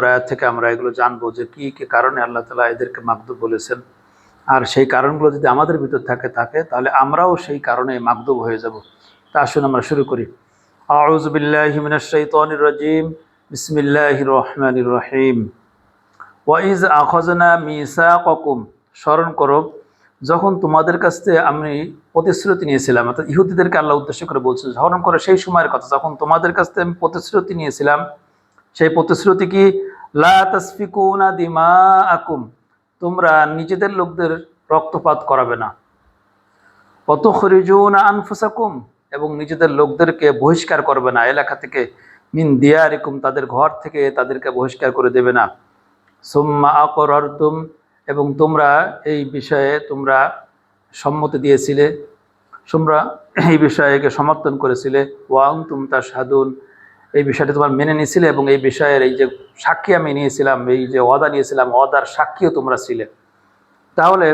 আয়াত থেকে আমরা এগুলো জানবো যে কি কি কারণে আল্লাহ তাআলা এদেরকে মাগদুব বলেছেন। আর সেই কারণগুলো যদি আমাদের ভিতর থাকে তাহলে আমরাও সেই কারণে মাগদুব হয়ে যাব। তা আসুন আমরা শুরু করি। আউযু বিল্লাহি মিনাশ শাইতানির রাজিম। বিসমিল্লাহির রহমানির রহিম। ওয়া ইজ আখাযনা মিসাকাকুম, স্মরণ করো যখন তোমাদের কাছ থেকে আমি প্রতিশ্রুতি নিয়েছিলাম। অর্থাৎ ইহুদিদেরকে আল্লাহ উদ্দেশ্য করে বলছেন, স্মরণ করো সেই সময়ের কথা যখন তোমাদের কাছ থেকে আমি প্রতিশ্রুতি নিয়েছিলাম। সেই প্রতিশ্রুতি কি? লা তাসফিকুনা দিমাআকুম, তোমরা নিজেদের লোকদের রক্তপাত করাবে না। ওয়াতুখরিজুনা আনফুসাকুম, এবং নিজেদের লোকদেরকে বহিষ্কার করবে না এলাকা থেকে। মিন দিয়ারিকুম, তাদের ঘর থেকে তাদেরকে বহিষ্কার করে দেবে না। সুম্মা আকরারতুম, এবং তোমরা এই বিষয়ে তোমরা সম্মতি দিয়েছিলে, তোমরা এই বিষয়কে সমর্থন করেছিলে। ওয়া আনতুম তাশহাদুন, এই বিষয়টা তোমার মেনে নিয়েছিলে এবং এই বিষয়ের এই যে সাক্ষী আমি নিয়েছিলাম, এই যে ওয়াদা নিয়েছিলাম, ওয়াদার সাক্ষীও তোমরা ছিলে। তাহলে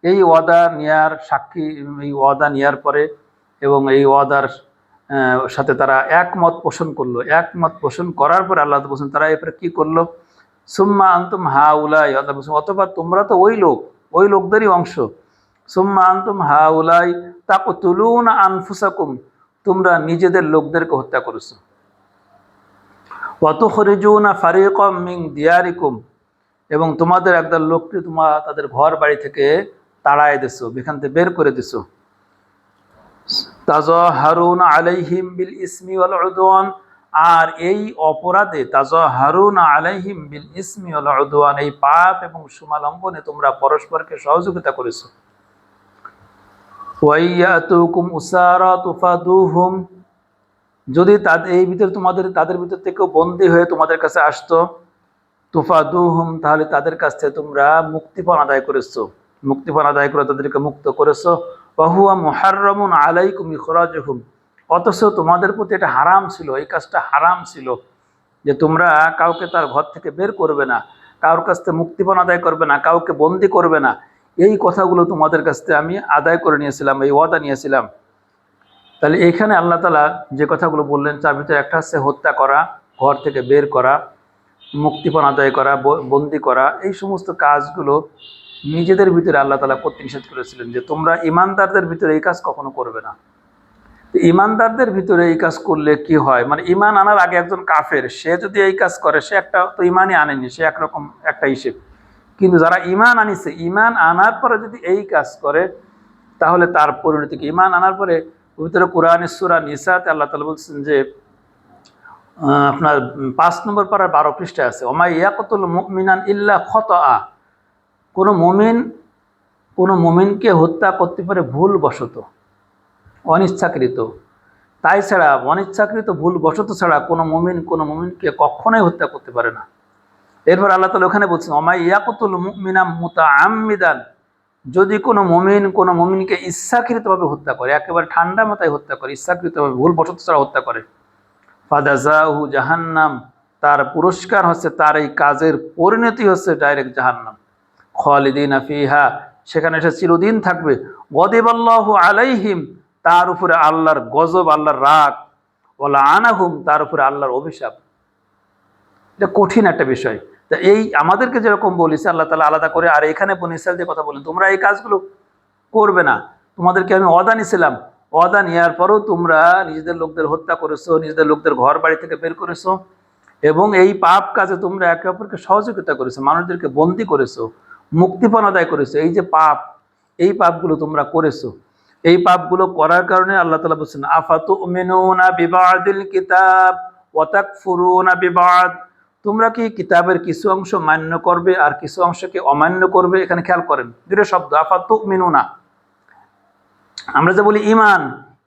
এই ওয়াদা নেয়ার সাক্ষী, এই ওয়াদা নেয়ার পরে এবং এই ওয়াদার সাথে তারা একমত পোষণ করলো। একমত পোষণ করার পরে আল্লাহ বলছেন তারা এরপরে কি করলো? সুম্মা আনতুম হাউলাই, আল্লাহ বলছেন অথবা তোমরা তো ওই লোক, ওই লোকদেরই অংশ। সুম্মা আনতুম হাউলাই তাকতুলুনা আনফুসাকুম, তোমরা নিজেদের লোকদেরকে হত্যা করেছো। ওয়া তুখরিজুনা ফারিকাম মিন দিয়ারিকুম, এবং তোমাদের একদল লোককে তোমরা তাদের ঘর বাড়ি থেকে তাড়ায় দিছো, এখান থেকে বের করে দিছো। তাজাহারুনা আলাইহিম বিল ইসমি ওয়াল উদওয়ান, আর এই অপরাধে তাজাহারুনা আলাইহিম বিল ইসমি ওয়াল উদওয়ান, এই পাপ এবং সীমালঙ্ঘনে তোমরা পরস্পরকে সহযোগিতা করেছো। ওয়া ইয়াতুকুম উসারা তুফাদুহুম, যদি এই ভিতরে তাদের ভিতর থেকে বন্দী হয়ে তোমাদের কাছে আসতো, তুফাদুহুম, তাহলে তাদের কাছ থেকে তোমরা মুক্তিপণ আদায় করেছো, মুক্তিপণ আদায় করে তাদেরকে মুক্ত করেছো। ওয়া হুয়া মুহাররামুন আলাইকুম ইখরাজুহুম, অথচ তোমাদের প্রতি এটা হারাম ছিল, এই কাজটা হারাম ছিল যে তোমরা কাউকে তার ঘর থেকে বের করবে না, কারোর কাছ থেকে মুক্তিপণ আদায় করবে না, কাউকে বন্দী করবে না। এই কথাগুলো তোমাদের কাছ থেকে আমি আদায় করে নিয়েছিলাম, এই ওয়াদা নিয়েছিলাম। তাহলে এখানে আল্লাহ তাআলা যে কথাগুলো বললেন তার ভিতরে একটা হচ্ছে হত্যা করা, ঘর থেকে বের করা, মুক্তিপণ আদায় করা, বন্দি করা, এই সমস্ত কাজগুলো নিজেদের ভিতরে আল্লাহ তাআলা করতে নিষেধ করেছিলেন যে তোমরা ইমানদারদের ভিতরে এই কাজ কখনো করবে না। ইমানদারদের ভিতরে এই কাজ করলে কি হয়, মানে ইমান আনার আগে একজন কাফের সে যদি এই কাজ করে, সে একটা তো ইমানই আনেনি, সে একরকম একটা হিসেব। কিন্তু যারা ইমান আনিছে, ইমান আনার পরে যদি এই কাজ করে তাহলে তার পরিণতি কি? ইমান আনার পরে পবিত্র কোরআনের সূরা নিসাতে আল্লাহ তাআলা বলছেন যে আপনার 5 নম্বর পারার 12 পৃষ্ঠায় আছে, ওমা ইয়াকতুল মুমিনান ইল্লা খতআ, কোনো মুমিনকে হত্যা করতে পারে ভুল বশত, অনিচ্ছাকৃত। তাই ছাড়া অনিচ্ছাকৃত ভুল বশত ছাড়া কোনো মুমিনকে কখনোই হত্যা করতে পারে না। এরপর আল্লাহ তাআলা ওখানে বলছেন ওমা ইয়াকতুল মুমিনা মুতাআম্মিদান, যদি কোনো মুমিনকে ইচ্ছাকৃতভাবে হত্যা করে, একেবারে ঠান্ডা মাথায় হত্যা করে, ইচ্ছাকৃতভাবে ভুল বশত ছাড়া হত্যা করে, ফাদাজাহু জাহান্নাম, তার পুরস্কার হচ্ছে, তার এই কাজের পরিণতি হচ্ছে ডাইরেক্ট জাহান্নাম। খালিদিনা ফিহা, সেখানে সে চিরদিন থাকবে। গদিবাল্লাহু আলাইহিম, তার উপরে আল্লাহর গজব, আল্লাহর রাগ। ওয়ালা আনাহুম, তার উপরে আল্লাহর অভিশাপ। এটা কঠিন একটা বিষয়। তা এই আমাদেরকে যেরকম বলেছে আল্লাহ তাআলা আলাদা করে, আর এখানে বনী ইসরাঈলদের কথা বলেন তোমরা এই কাজগুলো করবে না, তোমাদেরকে আমি ওয়াদা নিয়েছিলাম, ওয়াদা নেওয়ার পরেও তোমরা নিজেদের লোকদের হত্যা করেছো, নিজেদের লোকদের ঘর বাড়ি থেকে বের করেছো, এবং এই পাপ কাজে তোমরা একে অপরকে সহযোগিতা করেছো, মানুষদেরকে বন্দী করেছো, মুক্তিপণ আদায় করেছো। এই যে পাপ, এই পাপগুলো তোমরা করেছো। এই পাপগুলো করার কারণে আল্লাহ তাআলা বলছেন আফাতুমিনুনা বিবাদিল কিতাব ওয়া তাকফুরুনা বিবাদ, তোমরা কি কিতাবের কিছু অংশ মান্য করবে আর কিছু অংশকে অমান্য করবে। এখানে খেয়াল করেন দুটো শব্দ, আফাতুমিনুনা। আমরা যে বলি ইমান,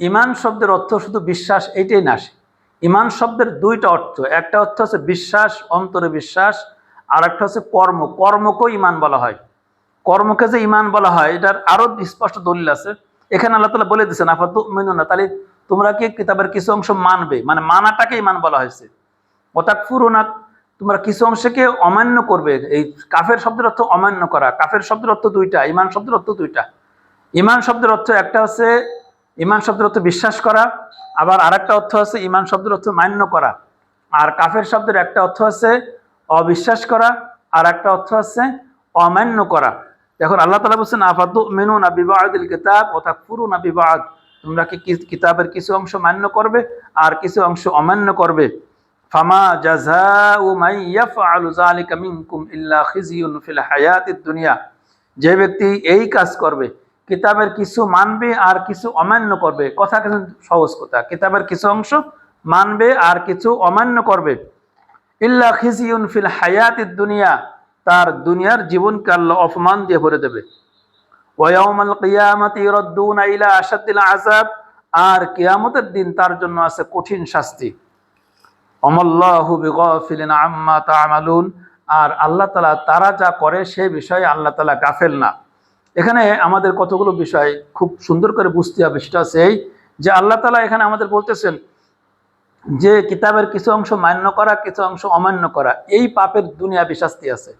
ইমান শব্দের অর্থ শুধু বিশ্বাস এইটাই না। ইমান শব্দের দুইটা অর্থ, একটা অর্থ হচ্ছে বিশ্বাস, অন্তরে বিশ্বাস, আর একটা হচ্ছে কর্ম, কর্মকেও ইমান বলা হয়। কর্মকে যে ইমান বলা হয় এটার আরো স্পষ্ট দলিল আছে। এখানে আল্লাহ তাআলা বলে দিয়েছেন আফাতুমিনুনা, তাহলে তোমরা কি কিতাবের কিছু অংশ মানবে, মানে মানাটাকে ইমান বলা হয়েছে। ওয়া তাকফুরুনা, তোমরা কিছু অংশকে অমান্য করবে। এই কাফের শব্দের অর্থ অমান্য করা, কাফের শব্দের অর্থ দুইটা, ইমান শব্দের অর্থ দুইটা। ইমান শব্দের অর্থ একটা হচ্ছে, ইমান শব্দের অর্থ বিশ্বাস করা, আবার আরেকটা অর্থ হচ্ছে ইমান শব্দের অর্থ মান্য করা। আর কাফের শব্দের একটা অর্থ হচ্ছে অবিশ্বাস করা, আর একটা অর্থ হচ্ছে অমান্য করা। এখন আল্লাহ তাআলা বলছেন আফাতুমিনুনা বিবাদিল কিতাব ওয়া তাকফুরুনা বিবাদ, তোমরা কি কিতাবের কিছু অংশ মান্য করবে আর কিছু অংশ অমান্য করবে। ফামা জাযাউ মান ইয়াফআলু যালিকা মিনকুম ইল্লা খিজিয়ুন ফিল হায়াতিদ দুনিয়া, যে ব্যক্তি এই কাজ করবে, কিতাবের কিছু মানবে আর কিছু অমান্য করবে, কথা কিন্তু সহজ কথা, কিতাবের কিছু অংশ মানবে আর কিছু অমান্য করবে, ইল্লা খিজিয়ুন ফিল হায়াতিদ দুনিয়া, তার দুনিয়ার জীবনকে আল্লাহ অপমান দিয়ে ভরে দেবে। ওয়া ইয়াউমাল কিয়ামাতি ইউরাদ্দুনা ইলা আশাদ্দিল আযাব, আর কিয়ামতের দিন তার জন্য আছে কঠিন শাস্তি। আমাল্লাহু বিগাফিলিন আম্মা তা'মালুন, আর আল্লাহ তাআলা তারা যা করে সেই বিষয়ে আল্লাহ তাআলা গাফেল না। এখানে আমাদের কতগুলো বিষয় খুব সুন্দর করে বুঝতে হবে। সেটা হচ্ছে এই যে আল্লাহ তাআলা এখানে আমাদের বলতেছেন যে কিতাবের কিছু অংশ মান্য করা, কিছু অংশ অমান্য করা, এই পাপের দুনিয়াবী শাস্তি আছে,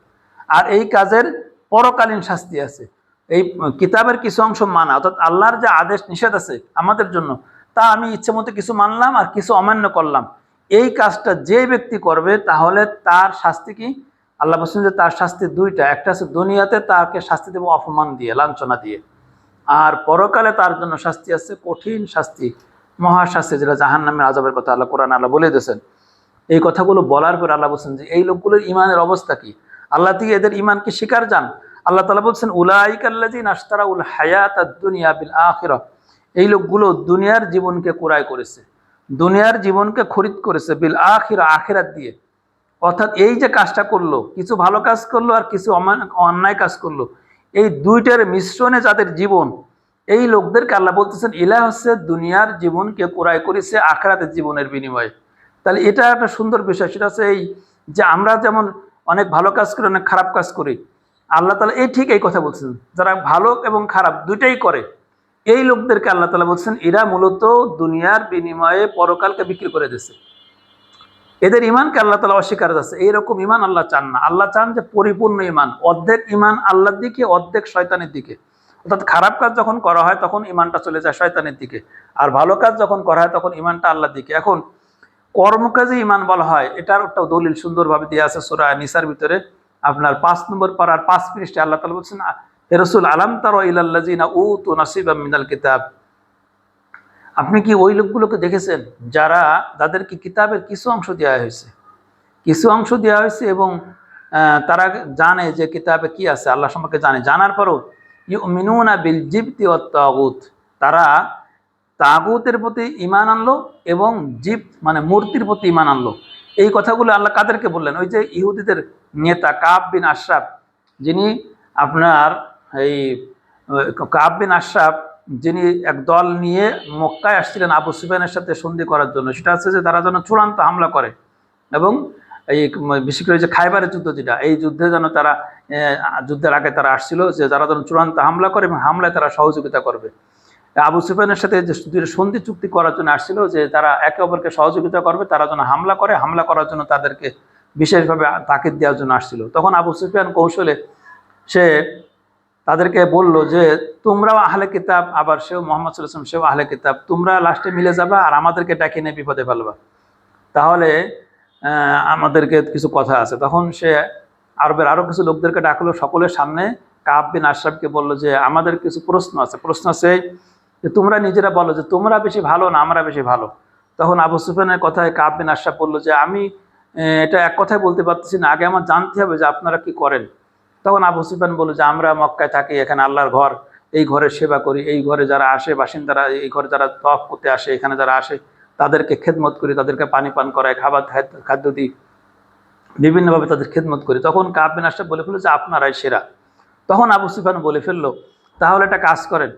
আর এই কাজের পরকালীন শাস্তি আছে। এই কিতাবের কিছু অংশ মানা, অর্থাৎ আল্লাহর যে আদেশ নিষেধ আছে আমাদের জন্য, তা আমি ইচ্ছে মতো কিছু মানলাম আর কিছু অমান্য করলাম, এই কাজটা যে ব্যক্তি করবে তাহলে তার শাস্তি কি? আল্লাহ বলছেন যে তার শাস্তি দুইটা, একটা আছে দুনিয়াতে তাকে শাস্তি দেবো অপমান দিয়ে, লাঞ্ছনা দিয়ে, আর পরকালে তার জন্য শাস্তি আছে কঠিন শাস্তি, মহাশাস্তি, যেটা জাহান্নামের আযাবের কথা আল্লাহ কোরআন আল্লাহ বলে দিয়েছেন। এই কথাগুলো বলার পর আল্লাহ বলছেন যে এই লোকগুলোর ইমানের অবস্থা কি, আল্লাহ থেকে এদের ইমানকে স্বীকার যান। আল্লাহ তাআলা বলছেন উলাইকাল্লাযিনা আশতারাউল হায়াতাদ দুনিয়া বিল আখিরাহ, এই লোকগুলো দুনিয়ার জীবনকে ক্রয় করেছে, দুনিয়ার জীবনকে খরিদ করেছে বিল আখিরাহ, আখিরাত দিয়ে। অর্থাৎ এই যে কাজটা করলো, কিছু ভালো কাজ করলো আর কিছু অন্যায় কাজ করলো, এই দুইটার মিশ্রণে যাদের জীবন, এই লোকদেরকে আল্লাহ বলতেছেন এরা হচ্ছে দুনিয়ার জীবনকে ক্রয় করেছে আখিরাতের জীবনের বিনিময়ে। তাহলে এটা একটা সুন্দর বিষয়। সেটা হচ্ছে এই যে আমরা যেমন অনেক ভালো কাজ করি, অনেক খারাপ কাজ করি, আল্লাহ তাআলা এই ঠিক এই কথা বলছেন, যারা ভালো এবং খারাপ দুইটাই করে, এই লোকদেরকে আল্লাহ তাআলা বলছেন এরা মূলত দুনিয়ার বিনিময়ে পরকালকে বিক্রি করে দিয়েছে। এদের ইমানকে আল্লাহ তাআলা অস্বীকার করছে। এইরকম ইমান আল্লাহ চান না। আল্লাহ চান যে পরিপূর্ণ ইমান, অর্ধেক ইমান আল্লাহর দিকে, অর্ধেক শয়তানের দিকে। অর্থাৎ খারাপ কাজ যখন করা হয় তখন ইমানটা চলে যায় শয়তানের দিকে, আর ভালো কাজ যখন করা হয় তখন ইমানটা আল্লাহর দিকে। এখন কর্মকাজে ইমান বলা হয়, এটার একটা দলিল সুন্দরভাবে দেওয়া আছে সূরা নিসার ভিতরে, আপনার ৫ নম্বর পারার ৫ পৃষ্ঠাে আল্লাহ তাআলা বলছেন হে রাসূল আলাম তারা ইলাল্লাযিনা উতু নাসিবাম মিনাল কিতাব, আপনি কি ওই লোকগুলোকে দেখেছেন যাদেরকে কিতাবের কিছু অংশ দেওয়া হয়েছে, কিছু অংশ দেওয়া হয়েছে এবং তারা জানে যে কিতাবে কি আছে, আল্লাহ সম্পর্কে জানে, জানার পরও ইউমিনুনা বিল জিবতি ওয়াত তাগুত, তারা তাগুতের প্রতি ঈমান আনলো এবং জিবত মানে মূর্তির প্রতি ঈমান আনলো। এই কথাগুলো আল্লাহ কাদেরকে বললেন? ওই যে ইহুদিদের নেতা কাব বিন আশরাফ, যিনি আপনার এই কাব বিন আশরাফ, যিনি এক দল নিয়ে মক্কায় আসছিলেন আবু সুফিয়ানের সাথে সন্ধি করার জন্য। সেটা হচ্ছে যে তারা যেন চূড়ান্ত হামলা করে এবং এই বিশেষ করে যে খাইবারের যুদ্ধ, যেটা এই যুদ্ধে যেন তারা যুদ্ধের আগে তারা আসছিল যে যারা যেন চূড়ান্ত হামলা করে এবং হামলায় তারা সহযোগিতা করবে। আবু সুফিয়ানের সাথে যে সন্ধি চুক্তি করার জন্য আসছিল যে তারা একে অপরকে সহযোগিতা করবে, তারা যেন হামলা করে, হামলা করার জন্য তাদেরকে বিশেষভাবে তাকিদ দেওয়ার জন্য আসছিল। তখন আবু সুফিয়ান কৌশলে সে তাদেরকে বলল যে তোমরাও আহলে কিতাব, আবার সেও মুহাম্মদ সাল্লাল্লাহু আলাইহি ওয়াসাল্লাম সেও আহলে কিতাব, তোমরা লাস্টে মিলে যাবা আর আমাদেরকে ডাকে নিয়ে বিপদে ফেলবা, তাহলে আমাদেরকে কিছু কথা আছে। তখন সে আরবের আরো কিছু লোকদেরকে ডাকলো, সকলের সামনে কাব বিন আশরাফকে বলল যে আমাদের কিছু প্রশ্ন আছে, প্রশ্ন আছে যে তোমরা নিজেরা বলো যে তোমরা বেশি ভালো না আমরা বেশি ভালো। তখন আবু সুফিয়ানের কথায় কাব বিন আশরাফ বলল যে আমি এটা এক কথায় বলতে পারতেছি না, আগে আমার জানতে হবে যে আপনারা কি করেন। তখন আবু সুফিয়ান বলল যে আমরা মক্কায় থাকি, এখানে আল্লাহর ঘর, এই ঘরের সেবা করি, এই ঘরে যারা আসে বাসিন্দারা, এই ঘরে যারা তওয়াফ করতে আসে, এখানে যারা আসে তাদেরকে খেদমত করি, তাদেরকে পানি পান করায়, খাদ্য দিই, বিভিন্নভাবে তাদের খেদমত করি। তখন কাব বিন আশরাফ বলে ফেললো যে আপনারাই সেরা। তখন আবু সুফিয়ান বলে ফেললো তাহলে একটা কাজ করেন,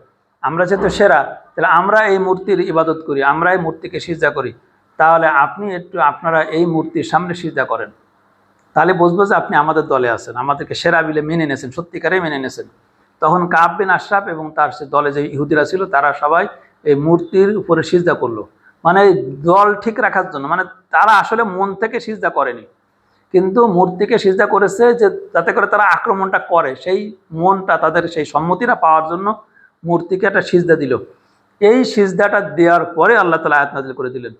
আমরা যেহেতু সেরা তাহলে আমরা এই মূর্তির ইবাদত করি, আমরা এই মূর্তিকে সিজদা করি, তাহলে আপনি একটু আপনারা এই মূর্তির সামনে সিজদা করেন, তাহলে বুঝবো যে আপনি আমাদের দলে আছেন, আমাদেরকে সেরা বিলে মেনে নিয়েছেন, সত্যিকারে মেনে নিয়েছেন। তখন কাব বিন আশরাফ এবং তার সে দলে যে ইহুদিরা ছিল তারা সবাই এই মূর্তির উপরে সিজদা করলো, মানে দল ঠিক রাখার জন্য। মানে তারা আসলে মন থেকে সিজদা করেনি, কিন্তু মূর্তিকে সিজদা করেছে যে যাতে করে তারা আক্রমণটা করে, সেই মনটা তাদের সেই সম্মতিটা পাওয়ার জন্য মূর্তিকে একটা সিজদা দিল। এই সিজদাটা দেওয়ার পরে আল্লাহ তাআলা আয়াত নাযিল করে দিলেন।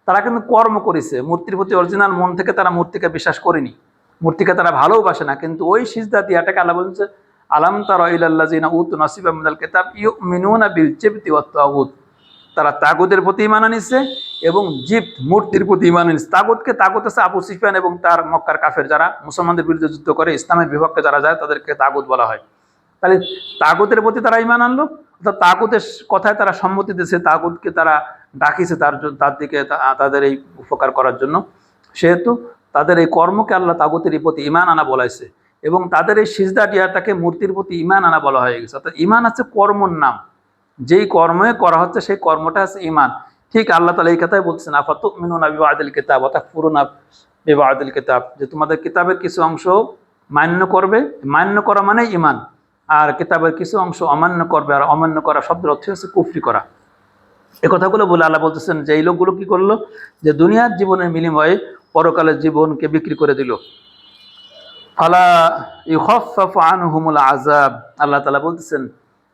তারা কিন্তু কর্ম করেছে, মূর্তির প্রতি অরিজিনাল মন থেকে তারা মূর্তিকে বিশ্বাস করেনি, মূর্তিকে তারা ভালোবাসে না, কিন্তু ওই সিজদা দিয়াটাকে আল্লাহ বলছে আলাম তারা ইলাল্লাযিনা উতু নাসিবাম মিনাল কিতাব ইউমিনুনা বিল জিবতি ওয়াত তাগুত। তারা তাগুতের প্রতি ঈমান আনিছে এবং জিবত মূর্তির প্রতি ঈমান আনিছে। তাগুত আছে আবু সুফিয়ান এবং তার মক্কার কাফের, যারা মুসলমানদের বিরুদ্ধে যুদ্ধ করে ইসলামের বিপক্ষে যারা যায় তাদেরকে তাগুত বলা হয়। তাহলে তাগুতের প্রতি তারা ঈমান আনলো, অর্থাৎ তাগুতের কথায় তারা সম্মতি দিয়েছে, তাগুতকে তারা ডাকিছে তার দিকে তাদের এই উপকার করার জন্য। সেহেতু তাদের এই কর্মকে আল্লাহ তাগুতের প্রতি ঈমান আনা বলাইছে এবং তাদের এই সিজদা দিয়াটাকে মূর্তির প্রতি ঈমান আনা বলা হয়ে গেছে। অর্থাৎ ঈমান হচ্ছে কর্মর নাম, যেই কর্মে করা হচ্ছে সেই কর্মটা হচ্ছে ঈমান। ঠিক আল্লাহ তাআলা এই কথাই বলছেন আফাতুমিনুনা বিবাদিল কিতাব ওয়া তাকফুরুনা বিবাদিল কিতাব, যে তোমাদের কিতাবের কিছু অংশ মান্য করবে, মান্য করা মানে ঈমান, আর কিতাবের কিছু অংশ অমান্য করবে, আর অমান্য করা শব্দের অর্থ হচ্ছে কুফরি করা। এই কথাগুলো বলে আল্লাহ বলতেছেন যে এই লোকগুলো কি করলো, যে দুনিয়ার জীবনের বিনিময়ে পরকালের জীবনকে বিক্রি করে দিল। ফালা ইউখাফফাফু আনহুমুল আযাব, আল্লাহ তাআলা বলতেছেন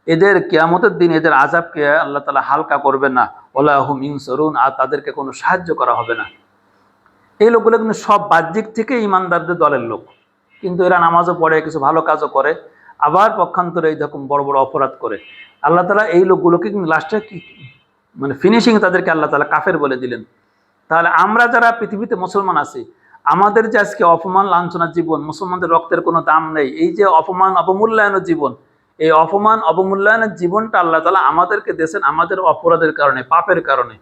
এদের কিয়ামতের দিন এদের আযাবকে আল্লাহ তাআলা হালকা করবে না, ওয়ালা হুম ইনসারুন, আর তাদেরকে কোনো সাহায্য করা হবে না। এই লোকগুলো কিন্তু সব বাহ্যিক থেকে ইমানদারদের দলের লোক, কিন্তু এরা নামাজও পড়ে, কিছু ভালো কাজও করে, আবার পক্ষান্তরে এইরকম বড় বড় অপরাধ করে। আল্লাহ তাআলা এই লোকগুলোকে কিন্তু লাস্টে কি মানে ফিনিশিং তাদেরকে আল্লাহ তাআলা কাফের বলে দিলেন। তাহলে আমরা যারা পৃথিবীতে মুসলমান আছি, আমাদের যে আজকে অপমান লাঞ্ছনার জীবন, মুসলমানদের রক্তের কোনো দাম নেই, এই যে অপমান অবমূল্যায়নের জীবন, এই অপমান অবমূল্যায়নের জীবনটা আল্লাহ তাআলা আমাদেরকে দিয়েছেন আমাদের অপরাধের কারণে, পাপের কারণে।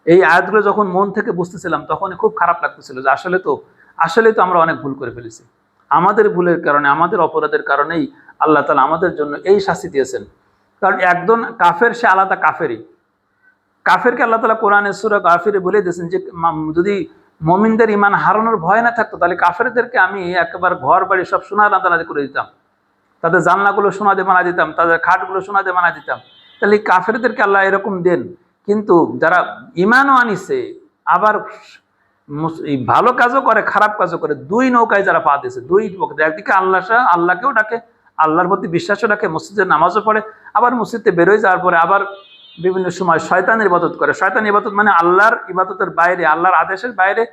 এই আয়াতগুলো যখন মন থেকে বুঝতেছিলাম তখনই খুব খারাপ লাগতেছিল যে আসলে তো আমরা অনেক ভুল করে ফেলেছি। আমাদের ভুলের কারণে, আমাদের অপরাধের কারণেই আল্লাহ তাআলা আমাদের জন্য এই শাস্তি দিয়েছেন। কারণ একজন কাফের সে আলাদা কাফেরই। কাফেরকে আল্লাহ তাআলা কোরআনে সূরা কাফিরে বলে দিয়েছেন যে যদি মুমিনদের ঈমান হারানোর ভয় না থাকতো তাহলে কাফেরদেরকে আমি একেবারে ঘর বাড়ি সব সোনা দানাদানি করে দিতাম, তাদের জানলাগুলো সোনা দিয়ে বানা দিতাম, তাদের খাটগুলো সোনা দিয়ে বানা দিতাম। তাহলে কাফেরদেরকে আল্লাহ এরকম দেন, কিন্তু যারা ঈমানও আনিছে আবার ভালো কাজও করে খারাপ কাজও করে, দুই নৌকায় যারা পা দিয়েছে, দুই পক্ষে, একদিকে আল্লাহকেও ডাকে, আল্লাহর প্রতি বিশ্বাসও রাখে, মসজিদের নামাজও পড়ে, আবার মসজিদে বেরোয় যাওয়ার পরে আবার বিভিন্ন সময় শয়তানের ইবাদত করে। শয়তান ইবাদত মানে আল্লাহর ইবাদতের বাইরে, আল্লাহর আদেশের বাইরে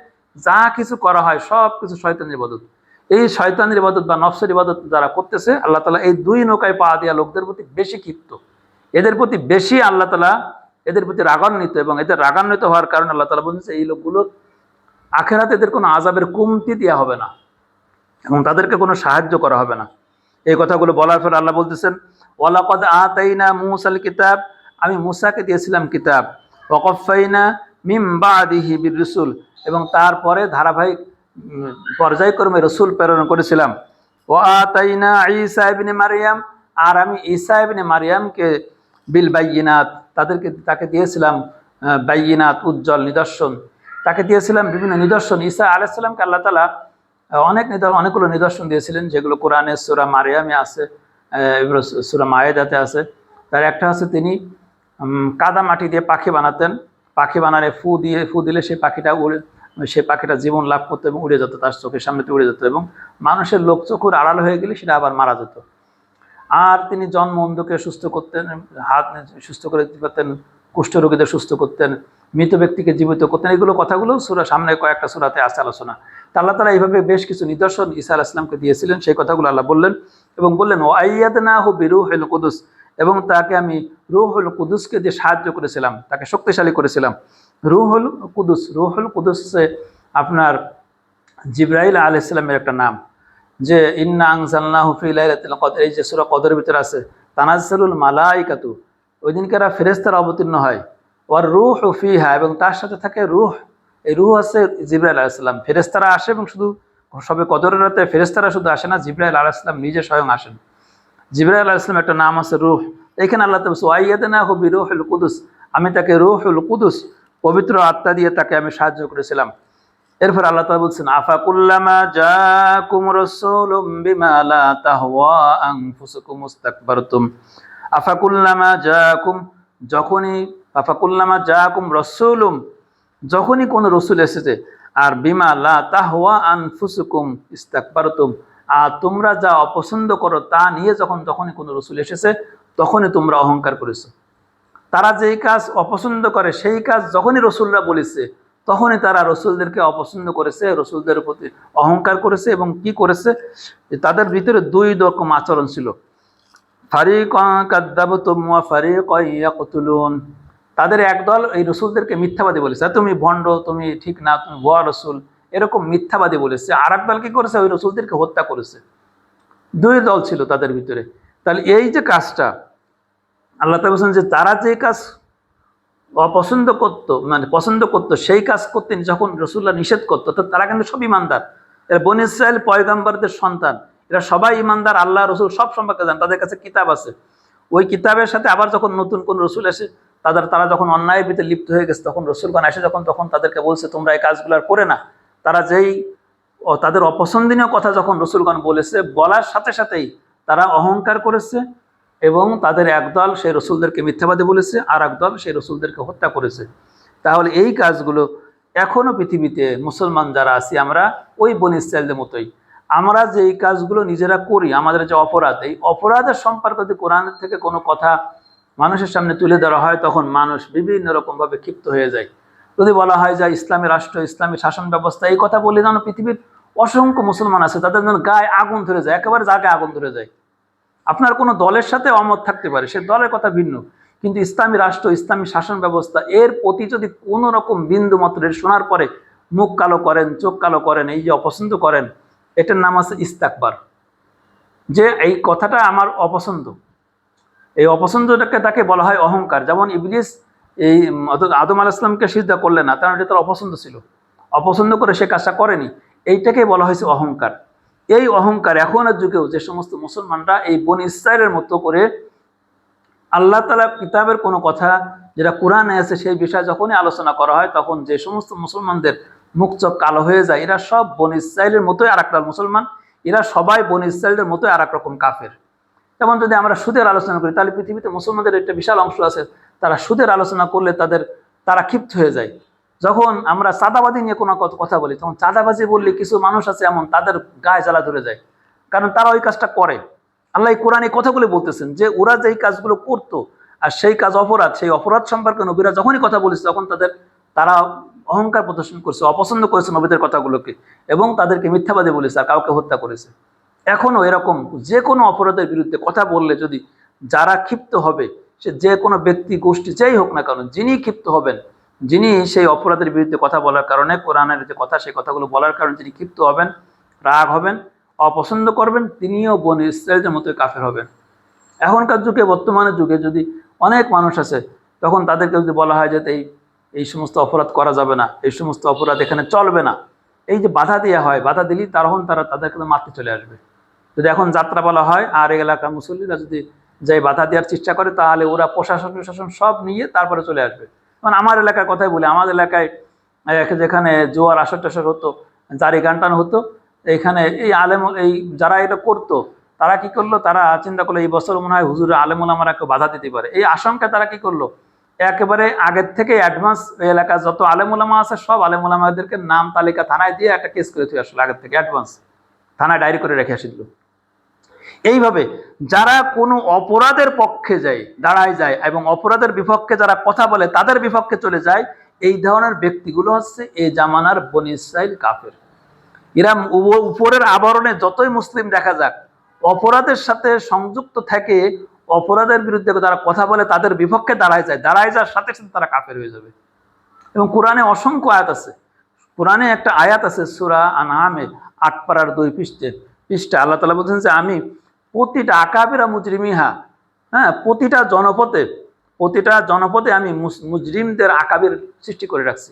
যা কিছু করা হয় সব কিছু শয়তানের ইবাদত। এই শয়তানের ইবাদত বা নফসের ইবাদত যারা করতেছে, আল্লাহ তাআলা এই দুই নৌকায় পা দেওয়া লোকদের প্রতি বেশি ক্ষিপ্ত, এদের প্রতি বেশি আল্লাহ তাআলা এদের প্রতি রাগান্বিত, এবং এদের রাগান্বিত হওয়ার কারণে আল্লাহ তাআলা বলছে এই লোকগুলোর আখিরাতে এদের কোনো আযাবের কমতি দেওয়া হবে না এবং তাদেরকে কোনো সাহায্য করা হবে না। এই কথাগুলো বলার পর আল্লাহ বলতেছেন ওয়ালাকাদ আতাইনা মূসাল কিতাব, আমি মূসাকে দিয়েছিলাম কিতাব, ওয়াকাফাইনা মিন বাদিহি বিররুসুল, এবং তারপরে ধারাবাহিক পর্যায়ক্রমে রসুল প্রেরণ করেছিলাম। ওয়া আতাইনা ঈসা ইবনে মারইয়াম, আর আমি ঈসা ইবনে মারইয়ামকে বিল বাইয়িনাত, তাকে দিয়েছিলাম বাইয়িনাত উজ্জ্বল নিদর্শন, তাকে দিয়েছিলাম বিভিন্ন নিদর্শন। ঈসা আলাইহিস সালামকে আল্লাহ তাআলা অনেকগুলো নিদর্শন দিয়েছিলেন, যেগুলো কোরআনে সূরা মারইয়ামে আছে, সূরা মায়েদাতে আছে। তার একটা হচ্ছে তিনি কাদা মাটি দিয়ে পাখি বানাতেন, পাখি বানালে ফু দিলে সেই পাখিটা জীবন লাভ করতো এবং উড়ে যেত, তার চোখের সামনে উড়ে যেত, এবং মানুষের লোক চক্ষুর আড়াল হয়ে গেলে সেটা আবার মারা যেত। আর তিনি জন্ম অন্ধকে সুস্থ করতেন, হাত সুস্থ করে দিতে পারতেন, কুষ্ঠরোগীদের সুস্থ করতেন, মৃত ব্যক্তিকে জীবিত করতেন। এগুলো কথাগুলো সামনে কয়েকটা সূরাতে আছে আলোচনা। তা আল্লাহ তাআলা এইভাবে বেশ কিছু নিদর্শন ঈসা আলাইহিস সালামকে দিয়েছিলেন, সেই কথাগুলো আল্লাহ বললেন এবং বললেন ওয়াইয়াদনাহু বিরূহিল কুদুস, এবং তাকে আমি রূহুল কুদুসকে দিয়ে সাহায্য করেছিলাম, তাকে শক্তিশালী করেছিলাম। রূহুল কুদুস আপনার জিবরাইল আলাইহিস সালামের একটা নাম, যে ইন্না আনজালনাহু ফি লাইলাতিল কদর, এই যে সূরা কদরের ভিতরে আছে তানাজ্জালুল মালাইকাতু, ওই দিনকার ফেরেশতারা অবতীর্ণ হয়, ওয়ার রূহু ফিহা, এবং তার সাথে থাকে রূহ। এই রূহ আছে জিবরাইল আলাইহিস সালাম, ফেরেশতারা আসে, এবং শুধু সবে কদরের রাতে ফেরেশতারা শুধু আসে না, জিবরাইল আলাইহিস সালাম নিজে স্বয়ং আসেন। জিবরাইল আলাইহিস সালাম একটা নাম আছে রূহ। এখানে আল্লাহ তাআলা ওয়াইয়াদনাহু বিরূহিল কুদুস, আমি তাকে রূহুল কুদুস পবিত্র আত্মা দিয়ে তাকে আমি সাহায্য করেছিলাম। এরপর আল্লাহ তাআলা বলছেন আফাকুল্লামা জাআকুম রাসূলুম বিমা লা তাহওয়া আনফুসুকুম ইসতাকবারতুম, আফাকুল্লামা জাআকুম, আফাকুল্লামা জাআকুম রাসূলুম, যখনই কোনো রসুল এসেছে, আর বিমা লা তাহওয়া আনফুসুকুম ইসতাকবারতুম, আর তোমরা যা অপছন্দ করো তা নিয়ে যখনই কোনো রসুল এসেছে তখনই তোমরা অহংকার করেছো। তারা যেই কাজ অপছন্দ করে সেই কাজ যখনই রসুলরা বলেছে তখনই তারা রসুলদেরকে অপছন্দ করেছে, রসুলদের প্রতি অহংকার করেছে এবং কি করেছে, তাদের ভিতরে দুই রকম আচরণ ছিল। ফারিকান কাযযাবতুম ওয়া ফারিকান ইয়াকতুলুন, তাদের একদল এই রসুলদেরকে মিথ্যাবাদী বলেছে, তুমি ভণ্ড, তুমি ঠিক না, তুমি ভুয়া রসুল, এরকম মিথ্যাবাদী বলেছে। আর এক দল কি করেছে, ওই রসুলদেরকে হত্যা করেছে। দুই দল ছিল তাদের ভিতরে। তাহলে এই যে কাজটা আল্লাহ তাআলা বলেছেন যে তারা যে কাজ অপছন্দ করতো, মানে পছন্দ করতো, সেই কাজ করতে যখন রসুল্লাহ নিষেধ করতো, তো তারা কিন্তু সব ইমানদার। এরা বনী ইসরাইল পয়গম্বরদের সন্তান, এরা সবাই ইমানদার, আল্লাহ রসুল সব সম্পর্কে জান, তাদের কাছে কিতাব আছে। ওই কিতাবের সাথে আবার যখন নতুন কোন রসুল আসে, তারা যখন অন্যায়ের ভিতরে লিপ্ত হয়ে গেছে, তখন রসুলগণ আসে তখন তাদেরকে বলছে তোমরা এই কাজগুলো আর করে না। তারা যেই তাদের অপছন্দনীয় কথা যখন রসুলগণ বলেছে, বলার সাথে সাথেই তারা অহংকার করেছে এবং তাদের একদল সেই রসুলদেরকে মিথ্যাবাদী বলেছে, আর একদল সেই রসুলদেরকে হত্যা করেছে। তাহলে এই কাজগুলো এখনো পৃথিবীতে মুসলমান যারা আছি আমরা ওই বনী ইসরাইলদের মতোই, আমরা যে এই কাজগুলো নিজেরা করি, আমাদের যে অপরাধ, এই অপরাধের সম্পর্কে যদি কোরআন থেকে কোনো কথা মানুষের সামনে তুলে ধরা হয়, তখন মানুষ বিভিন্ন রকমভাবে ক্ষিপ্ত হয়ে যায়। যদি বলা হয় যে ইসলামী রাষ্ট্র, ইসলামী শাসন ব্যবস্থা, এই কথা বলে যেন পৃথিবীর অসংখ্য মুসলমান আছে, তাদের যেন গায়ে আগুন ধরে যায়, একেবারে জায়গায় আগুন ধরে যায়। আপনার কোনো দলের সাথে অমত থাকতে পারে, সে দলের কথা ভিন্ন, কিন্তু ইসলামী রাষ্ট্র, ইসলামী শাসন ব্যবস্থা, এর প্রতি যদি কোনো রকম বিন্দু মাত্র শোনার পরে মুখ কালো করেন, চোখ কালো করেন, এই যে অপছন্দ করেন, এটার নাম আছে ইস্তাকবার। যে এই কথাটা আমার অপছন্দ, এই অপছন্দটাকে তাকে বলা হয় অহংকার। যেমন ইবলিস এই আদম আলাইহিস সালামকে সিজদা করলেন না, কারণ এটা তার অপছন্দ ছিল, অপছন্দ করে সে কাজটা করেনি, এইটাকে বলা হয়েছে অহংকার। এই অহংকার এখনের যুগেও যে সমস্ত মুসলমানরা এই বনী ইসরাইলের মতো করে আল্লাহ তাআলা কিতাবের কোনো কথা যেটা কোরআনে আছে সেই বিষয়ে যখনই আলোচনা করা হয়, তখন যে সমস্ত মুসলমানদের মুখ চোখ কালো হয়ে যায়, এরা সব বনী ইসরাইলের মতোই আর একটা মুসলমান, এরা সবাই বনী ইসরাইলের মতোই আর এক রকম কাফের। যেমন যদি আমরা সুদের আলোচনা করি, তাহলে পৃথিবীতে মুসলমানদের একটা বিশাল অংশ আছে, তারা সুদের আলোচনা করলে তারা ক্ষিপ্ত হয়ে যায়। যখন আমরা চাঁদাবাজি নিয়ে কোনো কথা বলি, তখন চাঁদাবাজি বললে কিছু মানুষ আছে এমন, তাদের গায়ে জ্বালা ধরে যায়, কারণ তারা ওই কাজটা করে। আল্লাহ কোরআনে কথাগুলো বলতেছেন যে ওরা যেই কাজগুলো করতো আর সেই কাজ অপরাধ, সেই অপরাধ সম্পর্কে নবীরা যখনই কথা বলেছে, তখন তারা অহংকার প্রদর্শন করছে, অপছন্দ করেছে নবীদের কথাগুলোকে, এবং তাদেরকে মিথ্যাবাদী বলেছে আর কাউকে হত্যা করেছে। এখনো এরকম যে কোনো অপরাধের বিরুদ্ধে কথা বললে যদি যারা ক্ষিপ্ত হবে, সে যে কোনো ব্যক্তি গোষ্ঠী যেই হোক না কেন, যিনি ক্ষিপ্ত হবেন, যিনি সেই অপরাধের বিরুদ্ধে কথা বলার কারণে, কোরআনের যে কথা সেই কথাগুলো বলার কারণে যিনি ক্ষিপ্ত হবেন, রাগ হবেন, অপছন্দ করবেন, তিনিও বনী ইসরাইলের মতোই কাফের হবেন। এখনকার যুগে, বর্তমানের যুগে যদি অনেক মানুষ আছে, তখন তাদেরকে যদি বলা হয় যে এই সমস্ত অপরাধ করা যাবে না, এই সমস্ত অপরাধ এখানে চলবে না, এই যে বাধা দেওয়া হয়, বাধা দিলেই তখন তাদেরকে মারতে চলে আসবে। যদি এখন যাত্রা বলা হয় আর এই এলাকার মুসল্লিরা যদি যাই বাধা দেওয়ার চেষ্টা করে, তাহলে ওরা প্রশাসন সব নিয়ে তারপরে চলে আসবে। কারণ আমার এলাকার কথাই বলি, আমাদের এলাকায় যেখানে জোয়ার আসর টাসর হতো, জারি গান টান হতো, এইখানে এই যারা এটা করতো, তারা কি করলো, তারা চিন্তা করলো এই বছর মনে হয় হুজুর আলেমুলামারা কেউ বাধা দিতে পারে, এই আশঙ্কায় তারা কি করলো, একেবারে আগের থেকে অ্যাডভান্স এলাকার যত আলেমুলামা আছে সব আলেমুলামাদেরকে নাম তালিকা থানায় দিয়ে একটা কেস করে তুই আসলো, আগের থেকে অ্যাডভান্স থানায় ডায়েরি করে রেখে আসিল। এইভাবে যারা কোনো অপরাধের পক্ষে দাঁড়ায় যায় এবং অপরাধের বিপক্ষে যারা কথা বলে তাদের বিপক্ষে চলে যায়, এই ধরনের ব্যক্তিগুলো হচ্ছে এই জামানার বনী ইসরাইল কাফের। এরা উপরের আবরণে যতই মুসলিম দেখা যাক, অপরাধের সাথে সংযুক্ত থেকে অপরাধের বিরুদ্ধে যারা কথা বলে তাদের বিপক্ষে দাঁড়ায় যাওয়ার সাথে সাথে তারা কাফের হয়ে যাবে। এবং কোরআনে অসংখ্য আয়াত আছে, কোরআনে একটা আয়াত আছে সূরা আনআমে ৮ পারার ২ পৃষ্ঠা আল্লাহ তাআলা বলছেন যে আমি প্রতিটা আকাবিরা মুজরিমিহা, প্রতিটা জনপদে আমি মুজরিমদের আকাবির সৃষ্টি করে রাখছি।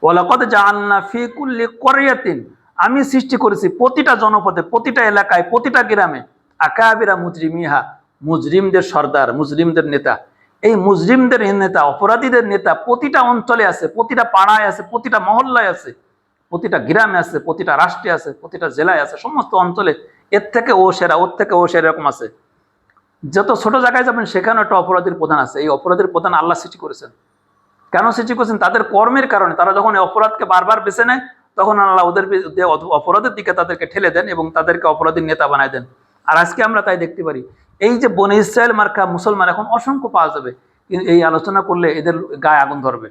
ওয়ালাকাদ জাআলনা ফি কুল্লি ক্বরিয়াতিন, আমি সৃষ্টি করেছি প্রতিটা জনপদে, প্রতিটা এলাকায়, প্রতিটা গ্রামে আকাবিরা মুজরিমিহা, মুজরিমদের সর্দার, মুজরিমদের নেতা। এই মুজরিমদের নেতা, অপরাধীদের নেতা প্রতিটা অঞ্চলে আছে, প্রতিটা পাড়ায় আছে, প্রতিটা মহল্লায় আছে, প্রতিটা গ্রামে আছে, প্রতিটা রাষ্ট্রে আছে, প্রতিটা জেলায় আছে, সমস্ত অঞ্চলে এর থেকে ও সেরা, ওর থেকে ও সেরা, এরকম আছে। যত ছোট জায়গায় যাবেন সেখানে একটা অপরাধীর প্রধান আছে। এই অপরাধীর প্রধান আল্লাহ সৃষ্টি করেছেন। কেন সৃষ্টি করেছেন? তাদের কর্মের কারণে। তারা যখন অপরাধকে বারবার বেছে নেয়, তখন আল্লাহ ওদের অপরাধের দিকে তাদেরকে ঠেলে দেন এবং তাদেরকে অপরাধীর নেতা বানায় দেন। আর আজকে আমরা তাই দেখতে পারি, এই যে বনী ইসরাইল মার্কা মুসলমান এখন অসংখ্য পাওয়া যাবে, কিন্তু এই আলোচনা করলে এদের গায়ে আগুন ধরবে।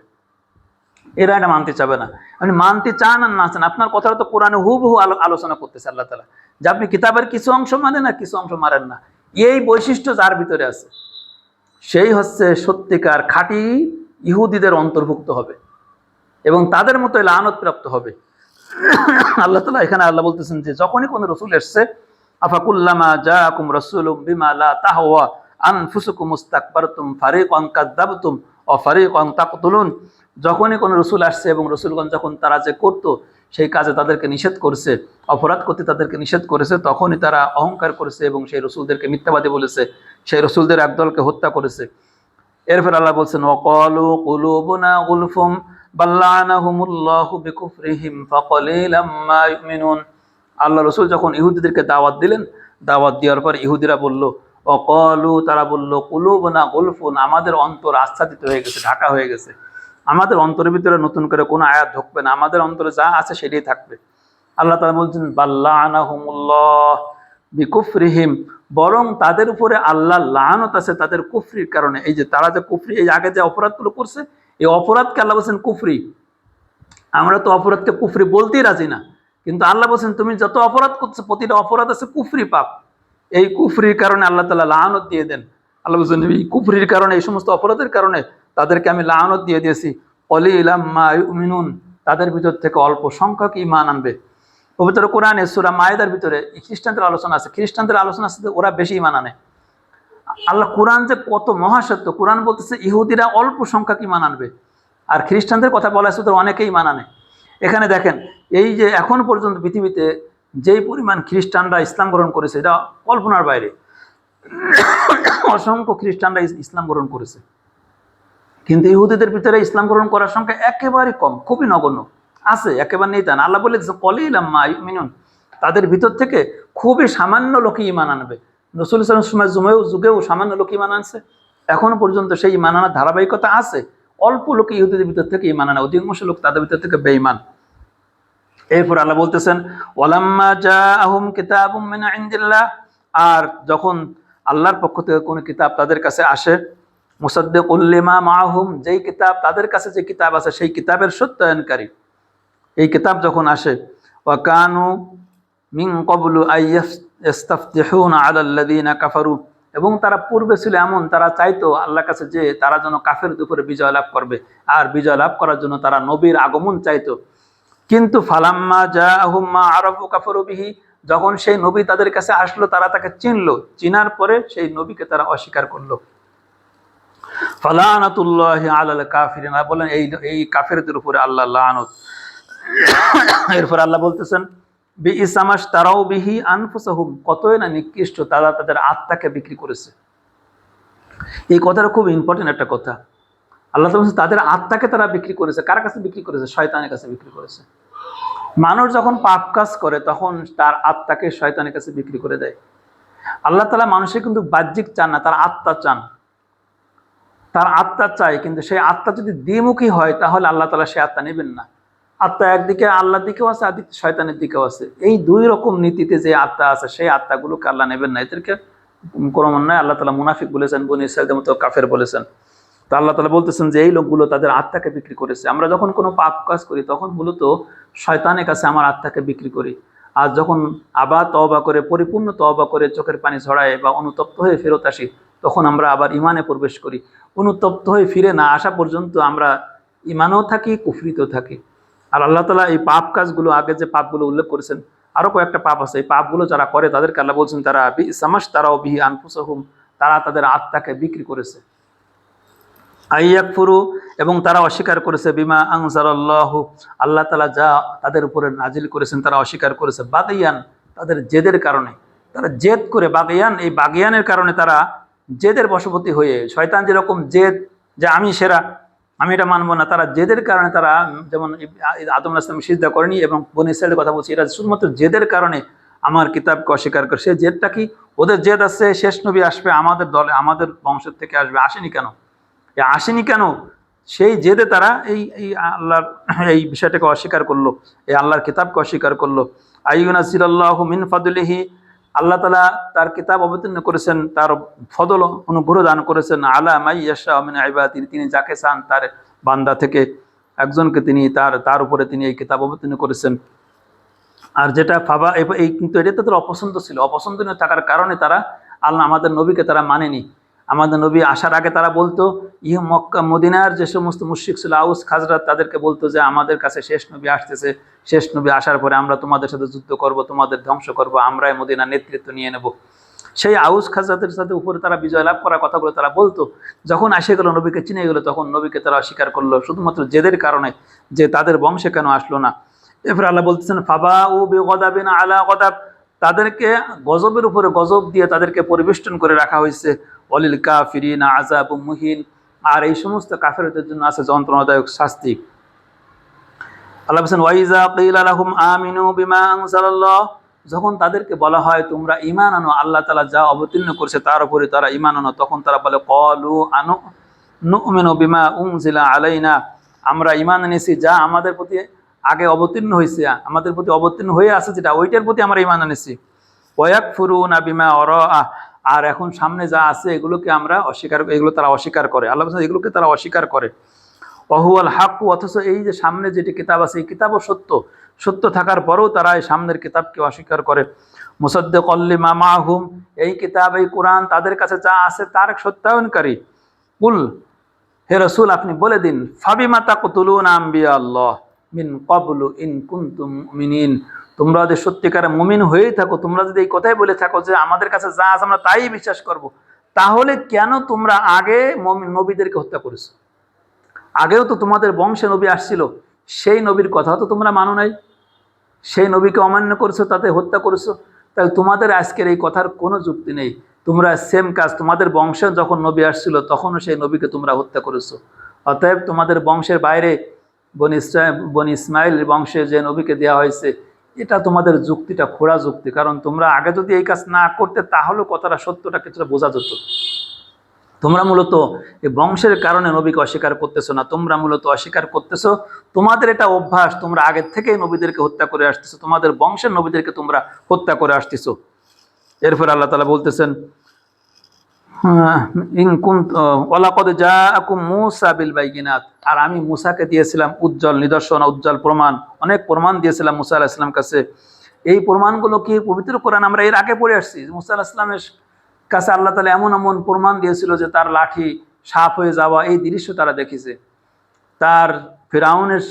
এরা এটা মানতে চাবে না। আপনি মানতে চান আর না চান, আপনার কথাটা তো কোরআনে হুবহু আলোচনা করতেছে আল্লাহ তাআলা, যে আপনি কিতাবের কিছু অংশ মানেন আর কিছু অংশ মানেন না। এই বৈশিষ্ট্য যার ভিতরে আছে সেই হচ্ছে সত্যিকার খাঁটি ইহুদিদের অন্তর্ভুক্ত হবে এবং তাদের মতো লানত প্রাপ্ত হবে। আল্লাহ তাআলা এখানে আল্লাহ বলতেছেন যে যখনই কোনো রসুল এসছে, আফাকুল্লামা জাআকুম রাসূলুম বিমা লা তাহওয়া আনফুসুকুম ইস্তাকবারতুম ফারিকান কাযযাবতুম ওয়া ফারিকান তাকতুলুন, যখনই কোনো রসুল আসছে এবং রসুলগণ যখন তারা যে করতো সেই কাজে তাদেরকে নিষেধ করেছে, অপরাধ করতে তাদেরকে নিষেধ করেছে, তখনই তারা অহংকার করেছে এবং সেই রসুলদেরকে মিথ্যাবাদী বলেছে, সেই রসুলদের একদলকে হত্যা করেছে। এরপর আল্লাহ বলছেন ওয়াকালু কুলুবুনা গুলফুম বাল্লানাহুমুল্লাহু বিকুফরিহিম ফাকালিলাম মা ইউমিনুন। আল্লাহ রসুল যখন ইহুদিদেরকে দাওয়াত দিলেন, দাওয়াত দেওয়ার পর ইহুদিরা বলল, ওয়াকালু তারা বলল, কুলুবুনা গুলফুন, আমাদের অন্তর আচ্ছাদিত হয়ে গেছে, ঢাকা হয়ে গেছে, আমাদের অন্তরের ভিতরে নতুন করে কোনো আয়াত ঢুকবে না, আমাদের অন্তরে যা আছে সেটাই থাকবে। আল্লাহ তাআলা বলছেন বাল্লানাহুমুল্লাহ বিকুফরিহিম, বরং তাদের উপরে আল্লাহ লানত আছে তাদের কুফরির কারণে। এই যে তারা যে কুফরি, এই আগে যে অপরাধগুলো করছে, এই অপরাধকে আল্লাহ বলছেন কুফরি। আমরা তো অপরাধকে কুফরি বলতেই রাজি না, কিন্তু আল্লাহ বলছেন তুমি যত অপরাধ করছো প্রতিটা অপরাধ আছে কুফরি পাপ, এই কুফরির কারণে আল্লাহ তাআলা লানত দিয়ে দেন। আল্লাহ বলছেন এই কুফরির কারণে, এই সমস্ত অপরাধের কারণে তাদেরকে আমি লানত দিয়ে দিয়েছি। কলিলাম মা ইউমিনুন, তাদের ভিতর থেকে অল্প সংখ্যক ঈমান আনবে। পবিত্র কোরআনে সূরা মায়েদার ভিতরে খ্রিস্টানদের আলোচনা আছে, খ্রিস্টানদের আলোচনা আছে ওরা বেশি ঈমান আনে। আল্লাহ কোরআন যে কত মহাসত্য, কোরআন বলতেছে ইহুদিরা অল্প সংখ্যক ঈমান আনবে, আর খ্রিস্টানদের কথা বলা আছে ওদের অনেকেই ঈমান আনে। এখানে দেখেন এই যে এখন পর্যন্ত পৃথিবীতে যেই পরিমাণ খ্রিস্টানরা ইসলাম গ্রহণ করেছে এটা কল্পনার বাইরে। অসংখ্য খ্রিস্টানরা ইসলাম গ্রহণ করেছে, কিন্তু ইহুদিদের ভিতরে ইসলাম গ্রহণ করার সংখ্যা একেবারে কম, খুবই নগণ্য। আছে একেবারে নেই তা না। আল্লাহ বলে কলিলাম মা ইউমিনুন, তাদের ভিতর থেকে খুবই সামান্য লোকই ঈমান আনবে। রাসূল সাল্লাল্লাহু আলাইহি ওয়াসাল্লামের যুগেও সামান্য লোক ঈমান আনছে, এখনো পর্যন্ত সেই ঈমান আনার ধারাবাহিকতা আছে। অল্প লোক ইহুদিদের ভিতর থেকে ঈমান আনে, অধিকাংশ লোক তাদের ভিতর থেকে বেঈমান। এরপর আল্লাহ বলতেছেন ওয়ালাম্মা জাআহুম কিতাবুম মিন ইনদিল্লাহ, আর যখন আল্লাহর পক্ষ থেকে কোনো কিতাব তাদের কাছে আসে, মুসাদ্দিকুল লিমা মাআহুম, যেই কিতাব তাদের কাছে যে কিতাব আছে সেই কিতাবের সত্যায়নকারী, এই কিতাব যখন আসে, ওয়া কানু মিন ক্বাবলু ইস্তাফতিহুনা আলাল্লাযিনা কাফারু, এবং তারা পূর্বে ছিল এমন, তারা চাইতো আল্লাহর কাছে যে তারা যেন কাফেরদের উপরে বিজয় লাভ করবে, আর বিজয় লাভ করার জন্য তারা নবীর আগমন চাইতো। কিন্তু ফালাম্মা জাআহুম মা আরাফু কাফারু বিহি, যখন সেই নবী তাদের কাছে আসলো তারা তাকে চিনলো, চিনার পরে সেই নবীকে তারা অস্বীকার করলো। ফালানাতুল্লাহি আলাল কাফিরিন, বলেন এই কাফেরদের উপরে আল্লাহ লানত। এরপর আল্লাহ বলতেছেন বিইসামাশ তারাউ বিহি আনফুসাহুম, কতই না নিকৃষ্ট তারা তাদের আত্মাকে বিক্রি করেছে। এই কথাটা খুব ইম্পর্টেন্ট একটা কথা। আল্লাহ তাআলা তাদের আত্মাকে তারা বিক্রি করেছে, কার কাছে বিক্রি করেছে? শয়তানের কাছে বিক্রি করেছে। মানুষ যখন পাপ কাজ করে তখন তার আত্মাকে শয়তানের কাছে বিক্রি করে দেয়। আল্লাহ তাআলা মানুষের কিন্তু বাহ্যিক চান না, তার আত্মা চান, তার আত্মা চাই। কিন্তু সেই আত্মা যদি দ্বিমুখী হয় তাহলে আল্লাহ তাআলা সেই আত্মা নেবেন না। আত্মা একদিকে আল্লাহর দিকেও আছে, আদিকে শয়তানের দিকেও আছে। এই দুই রকম নীতিতে যে আত্মা আছে সেই আত্মাগুলোকে আল্লাহ নেবেন না। এদেরকে ক্রমান্বয়ে আল্লাহ তাআলা মুনাফিক বলেছেন, বনী ইসরাঈলের মতো কাফের বলেছেন। তো আল্লাহ তাআলা বলতেছেন যে এই লোকগুলো তাদের আত্মাকে বিক্রি করেছে। আমরা যখন কোনো পাপ কাজ করি তখন মূলত শয়তানের কাছে আমার আত্মাকে বিক্রি করি, আর যখন আবার তওবা করে, পরিপূর্ণ তওবা করে চোখের পানি ঝরায় বা অনুতপ্ত হয়ে ফেরত আসি, তখন আমরা আবার ইমানে প্রবেশ করি। অনুতপ্ত হয়ে ফিরে না আসা পর্যন্ত আমরা ইমানও থাকি, কুফরিতেও থাকি। আর আল্লাহ তাআলা এই পাপ কাজগুলো, আগে যে পাপগুলো উল্লেখ করেছেন আরো কয়েকটা পাপ আছে, এই পাপগুলো যারা করে তাদেরকে আল্লাহ বলছেন তারা বিইসামাশ তারাউ বিহি আনফুসাহুম, তারা তাদের আত্মাকে বিক্রি করেছে। আইয়াকফুরু, এবং তারা অস্বীকার করেছে, বিমা আনজালাল্লাহু, আল্লাহ তাআলা যা তাদের উপরে নাজিল করেছেন তারা অস্বীকার করেছে। বাগিয়ান, তাদের জেদের কারণে, তারা জেদ করে, বাগিয়ান, এই বাগিয়ানের কারণে তারা জেদের বশবর্তী হয়ে, শয়তান যেরকম জেদ যে আমি সেরা, আমি এটা মানবো না, তারা জেদের কারণে তারা, যেমন আদম আলাইহিস সালাম সিজদা করেনি এবং বনী ইসরাঈলের কথা বলছি, এরা শুধুমাত্র জেদের কারণে আমার কিতাবকে অস্বীকার করে। সে জেদটা কি? ওদের জেদ আছে শেষ নবী আসবে আমাদের দলে, আমাদের বংশের থেকে আসবে, আসেনি কেন? আসেনি কেন? সেই জেদে তারা এই আল্লাহর এই বিষয়টাকে অস্বীকার করলো, এই আল্লাহর কিতাবকে অস্বীকার করলো। আইয়ুনাজিলাল্লাহু মিন ফাদলিহি, আল্লাহ তাআলা তার কিতাব অবতীর্ণ করেছেন, তার ফদল অনুগ্রহ দান করেছেন, আলা মাই ইয়াশা মিন ইবাদিহি, তিনি যাকে চান তার বান্দা থেকে। একজনকে তিনি তার উপরে তিনি এই কিতাব অবতীর্ণ করেছেন। আর যেটা ফাবা এই কিন্তু এটা তাদের অপছন্দ ছিল, অপছন্দনীয় থাকার কারণে তারা আল্লাহ আমাদের নবীকে তারা মানেনি। আমাদের নবী আসার আগে তারা বলতো, মক্কা মদিনার যে সমস্ত মুশরিক ছিল আউস খাজরাত, তাদেরকে বলতো যে আমাদের কাছে শেষ নবী আসতেছে, শেষ নবী আসার পরে আমরা তোমাদের সাথে যুদ্ধ করব, তোমাদের ধ্বংস করব, আমরাই মদিনার নেতৃত্ব নিয়ে নেব। সেই আউস খাজরাতের সাথে উপরে তারা বিজয় লাভ করার কথাগুলো তারা বলতো। যখন আসে গেল, নবীকে চিনে গেলো, তখন নবীকে তারা অস্বীকার করলো শুধুমাত্র জেদের কারণে যে তাদের বংশে কেন আসলো না। এরপর আল্লাহ বলতেছেন ফাবা ও বেগদাবিন আলা গদাব, তাদেরকে গজবের উপরে গজব দিয়ে তাদেরকে পরিবেষ্টন করে রাখা হয়েছে। অলিল কাফিরিনা আযাবুম মুহিন, আর এই সমস্ত কাফেরদের জন্য আছে যন্ত্রণাদায়ক শাস্তি। আল্লাহ বলেন ওয়াইজা কিলা লাহুম আমিনু বিমা আনজালাল্লাহ, যখন তাদেরকে বলা হয় তোমরা ঈমান আনো, আল্লাহ তাআলা যা অবতীর্ণ করেছে তার উপরে তারা ঈমান আনো, তখন তারা বলে ক্বালু আনু নুমিনু বিমা উনজিলা আলাইনা, আমরা ঈমান এনেছি যা আমাদের প্রতি আগে অবতীর্ণ হয়েছে, আমাদের প্রতি অবতীর্ণ হয়ে আছে যেটা, ওইটার প্রতি আমরা ঈমান এনেছি। ওয়াকফুরুনা বিমা ওয়ারাআ, আর এখন সামনে যা আছে এগুলোকে আমরা অস্বীকার, এগুলো তারা অস্বীকার করে। আল্লাহ বলেন এগুলোকে তারা অস্বীকার করে। ওয়াহুয়াল হাক্কু, অথচ এই যে সামনে যেটি কিতাব আছে এই কিতাবও সত্য, সত্য থাকার পরেও তারা এই সামনের কিতাবকে অস্বীকার করে। মুসাদ্দিকাল লিমা মাআহুম, এই কিতাব এই কোরআন তাদের কাছে যা আছে তার সত্যায়নকারী। কুল, হে রাসূল আপনি বলে দিন, ফাবিমা তাকতুলুনা আম্বিয়া আল্লাহ মিন ক্বাবলু ইন কুনতুম মুমিনিন, তোমরা যদি সত্যিকারে মুমিন হয়েই থাকো, তোমরা যদি এই কথাই বলে থাকো যে আমাদের কাছে যা আছে আমরা তাই বিশ্বাস করব, তাহলে কেন তোমরা আগে নবীদেরকে হত্যা করেছো? আগেও তো তোমাদের বংশে নবী আসছিল, সেই নবীর কথা তো তোমরা মানো নাই, সেই নবীকে অমান্য করেছো, তাতে হত্যা করেছো। তাহলে তোমাদের আজকের এই কথার কোনো যুক্তি নেই। তোমরা সেম কাজ, তোমাদের বংশে যখন নবী আসছিল তখনও সেই নবীকে তোমরা হত্যা করেছো। অতএব তোমাদের বংশের বাইরে বনি ইসমাইল বংশে যে নবীকে দেওয়া হয়েছে, এটা তোমাদের যুক্তিটা খোঁড়া যুক্তি। কারণ তোমরা আগে যদি এই কাজ না করতে তাহলেও কথাটা সত্যটা কিছুটা বোঝা যেত। তোমরা মূলত এই বংশের কারণে নবীকে অস্বীকার করতেছো না, তোমরা মূলত অস্বীকার করতেছো তোমাদের এটা অভ্যাস, তোমরা আগের থেকেই নবীদেরকে হত্যা করে আসতেছো, তোমাদের বংশের নবীদেরকে তোমরা হত্যা করে আসতেছো। এরপর আল্লাহ তাআলা বলতেছেন ওয়ালাকাদ জাআকুম মূসা বিল বাইয়িনাত, আর আমি মূসাকে দিয়েছিলাম উজ্জ্বল নিদর্শন, উজ্জ্বল প্রমাণ, অনেক প্রমাণ দিয়েছিলাম মূসা আলাইহিস সালামের কাছে। এই প্রমাণগুলো কি পবিত্র কোরআন আমরা এর আগে পড়ে আসছি। মূসা আলাইহিস সালামের কাছে আল্লাহ তাআলা এমন এমন প্রমাণ দিয়েছিল যে তার লাঠি সাপ হয়ে যাওয়া এই দৃশ্য তারা দেখেছে। তার ফিরাউনের